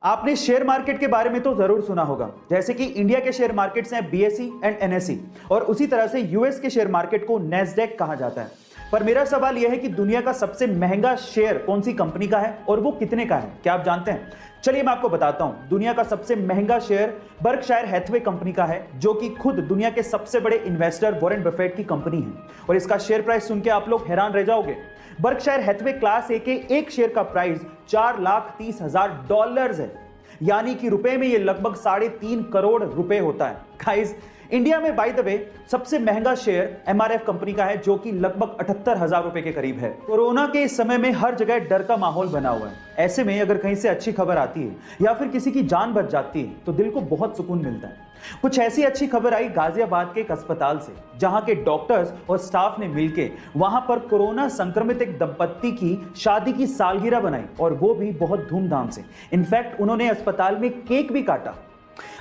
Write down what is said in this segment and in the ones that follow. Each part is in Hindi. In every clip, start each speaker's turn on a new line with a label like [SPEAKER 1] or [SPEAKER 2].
[SPEAKER 1] आपने शेयर मार्केट के बारे में तो जरूर सुना होगा, जैसे कि इंडिया के शेयर मार्केट्स हैं बीएसई एंड एनएसई, और उसी तरह से यूएस के शेयर मार्केट को नैस्डैक कहा जाता है। पर मेरा सवाल यह है कि दुनिया का सबसे महंगा शेयर कौन सी कंपनी का है और वो कितने का है, क्या आप जानते हैं? चलिए मैं आपको बताता हूं। दुनिया का सबसे महंगा शेयर बर्कशायर हैथवे कंपनी का है, जो कि खुद दुनिया के सबसे बड़े इन्वेस्टर वॉरेन बफेट की कंपनी है, और इसका शेयर प्राइस सुन के आप लोग हैरान रह जाओगे। बर्कशायर हैथवे क्लास ए के एक शेयर का प्राइस $4,30,000 है, यानी कि रुपए में ये लगभग 3.5 करोड़ रुपए होता है। गाइस, इंडिया में बाय द वे सबसे महंगा शेयर एमआरएफ कंपनी का है, जो कि लगभग 78,000 रुपए के करीब है। कोरोना के इस समय में हर जगह डर का माहौल बना हुआ है। ऐसे में अगर कहीं से अच्छी खबर आती है या फिर किसी की जान बच जाती है तो दिल को बहुत सुकून मिलता है। कुछ ऐसी अच्छी खबर आई गाजियाबाद के एक अस्पताल से, जहां के डॉक्टर्स और स्टाफ ने मिलकर वहां पर कोरोना संक्रमित एक दंपत्ति की शादी की सालगिरह बनाई, और वो भी बहुत धूमधाम से। इनफैक्ट उन्होंने अस्पताल में केक भी काटा।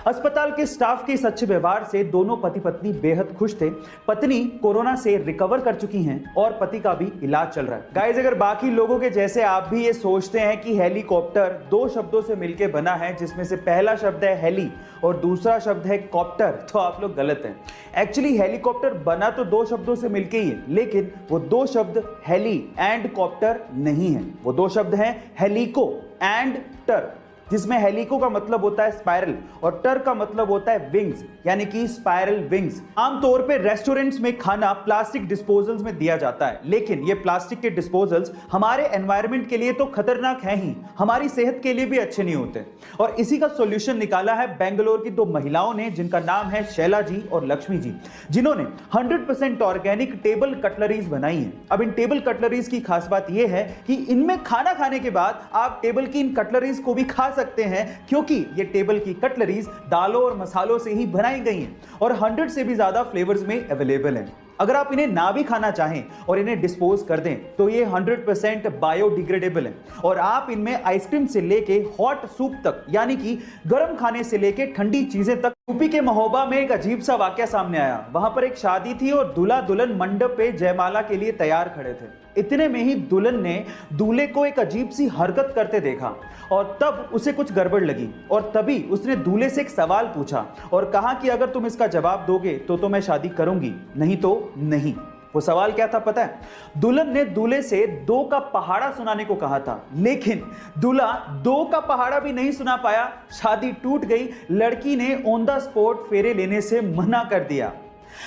[SPEAKER 1] अस्पताल के स्टाफ के इस अच्छे व्यवहार से दोनों पति पत्नी बेहद खुश थे। पत्नी कोरोना से रिकवर कर चुकी हैं और पति का भी इलाज चल रहा है। गाइस, अगर बाकी लोगों के जैसे आप भी ये सोचते हैं कि हेलीकॉप्टर दो शब्दों से मिलकर बना है, जिसमें से पहला शब्द है हेली और दूसरा शब्द है कॉप्टर, तो आप लोग गलत हैं। एक्चुअली हेलीकॉप्टर बना तो दो शब्दों से मिलकर ही है, लेकिन वो दो शब्द हेली एंड कॉप्टर नहीं है। वो दो शब्द हैं हेलिको एंड टर, जिसमें हेलिको का मतलब होता है स्पाइरल और टर का मतलब होता है विंग्स, यानी कि स्पाइरल विंग्स। आमतौर पे रेस्टोरेंट्स में खाना प्लास्टिक डिस्पोजल्स में दिया जाता है, लेकिन ये प्लास्टिक के डिस्पोजल्स हमारे एनवायरनमेंट के लिए तो खतरनाक है ही, हमारी सेहत के लिए भी अच्छे नहीं होते। और इसी का सॉल्यूशन निकाला है बेंगलोर की दो महिलाओं ने, जिनका नाम है शैला जी और लक्ष्मी जी, जिन्होंने 100% ऑर्गेनिक टेबल कटलरीज बनाई है। अब इन टेबल कटलरीज की खास बात यह है कि इनमें खाना खाने के बाद आप टेबल की इन कटलरीज को भी खा सकते हैं, क्योंकि ये टेबल की कटलरीज दालों और मसालों से ही बनाई गई हैं और 100 से भी ज्यादा फ्लेवर्स में अवेलेबल हैं। अगर आप इन्हें ना भी खाना चाहें और इन्हें डिस्पोज कर दें तो ये 100% बायोडिग्रेडेबल है, और आप इनमें आइसक्रीम से लेके हॉट सूप तक, यानी कि गर्म खाने से लेके ठंडी चीजें तक। यूपी के महोबा में एक अजीब सा वाकया सामने आया। वहां पर एक शादी थी और दूल्हा दुल्हन मंडप पे जयमाला के लिए तैयार खड़े थे। इतने में ही दुल्हन ने दूल्हे को एक अजीब सी हरकत करते देखा और तब उसे कुछ गड़बड़ लगी, और तभी उसने दूल्हे से एक सवाल पूछा और कहा कि अगर तुम इसका जवाब दोगे तो मैं शादी करूंगी, नहीं तो नहीं। वो सवाल क्या था पता है? दुल्हन ने दूल्हे से 2 का पहाड़ा सुनाने को कहा था, लेकिन दूल्हा 2 का पहाड़ा भी नहीं सुना पाया। शादी टूट गई। लड़की ने ऑन द स्पॉट फेरे लेने से मना कर दिया।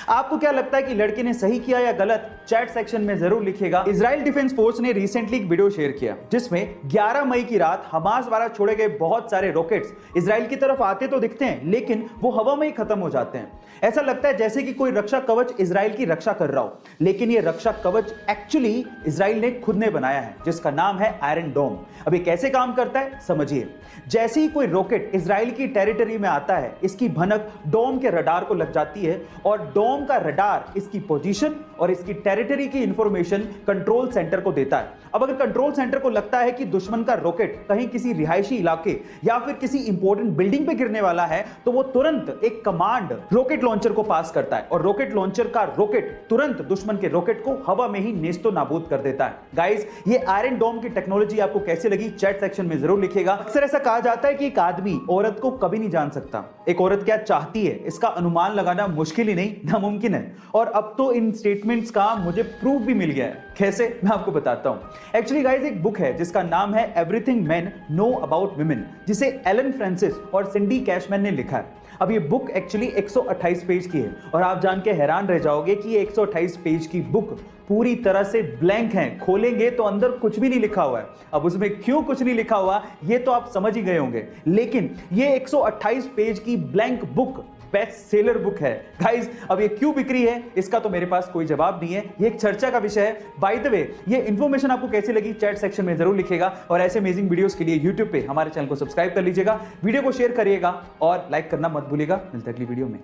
[SPEAKER 1] आपको क्या लगता है कि लड़के ने सही किया या गलत? चैट सेक्शन में जरूर लिखिएगा। इजराइल डिफेंस फोर्स ने रिसेंटली एक वीडियो शेयर किया, जिसमें 11 मई की रात हमास द्वारा छोड़े गए बहुत सारे रॉकेट्स इजराइल की तरफ आते तो दिखते हैं, लेकिन वो हवा में ही खत्म हो जाते हैं। ऐसा लगता है जैसे कि कोई रक्षा कवच इजराइल की रक्षा कर रहा हो, लेकिन ये रक्षा कवच एक्चुअली इजराइल ने खुद ने बनाया है, जिसका नाम है आयरन डोम। अब ये कैसे काम करता है समझिए। जैसे ही कोई रॉकेट इजराइल की टेरिटरी में आता है, इसकी भनक डोम के रडार को लग जाती है, और डोम का रडार इसकी पोजीशन और इसकी टेरिटरी की इंफॉर्मेशन कंट्रोल सेंटर को देता है। अब अगर कंट्रोल सेंटर को लगता है कि दुश्मन का रॉकेट कहीं किसी रिहायशी इलाके या फिर किसी इंपॉर्टेंट बिल्डिंग पे गिरने वाला है, तो वो तुरंत एक कमांड रॉकेट लॉन्चर को पास करता है, और रॉकेट लॉन्चर का रॉकेट तुरंत दुश्मन के रॉकेट को हवा में ही नेस्तो नाबूद कर देता है। गाइस, ये आयरन डोम की टेक्नोलॉजी आपको कैसे लगी चैट सेक्शन में जरूर लिखिएगा। अक्सर ऐसा कहा जाता है कि एक आदमी औरत को कभी नहीं जान सकता। एक औरत क्या चाहती है इसका अनुमान लगाना मुश्किल ही नहीं नामुमकिन है, और अब तो इन स्टेटमेंट्स का मुझे प्रूफ भी मिल गया है। कैसे, मैं आपको बताता हूं। एक्चुअली गाइस, एक बुक है जिसका नाम है everything main know about women, जिसे एलन फ्रांसिस और सिंडी कैशमैन ने लिखा है। अब ये बुक एक्चुअली 128 पेज की है, और आप जान के हैरान रह जाओगे कि ये 128 पेज की बुक पूरी तरह से ब्लैंक है। खोलेंगे तो अंदर कुछ भी नहीं लिखा हुआ है। अब उसमें क्यों कुछ नहीं लिखा हुआ ये तो आप समझ ही गए होंगे, लेकिन ये 128 पेज की blank book best seller book है। गाइस, अब ये क्यों बिक्री है इसका तो मेरे पास कोई जवाब नहीं है, ये एक चर्चा का विषय है। बाय द वे, ये इंफॉर्मेशन आपको कैसी लगी चैट सेक्शन में जरूर लिखिएगा, और ऐसे अमेजिंग वीडियोस के लिए यूट्यूब पे हमारे चैनल को सब्सक्राइब कर लीजिएगा, वीडियो को शेयर करिएगा और लाइक करना मत भूलिएगा। मिलते हैं अगली वीडियो में।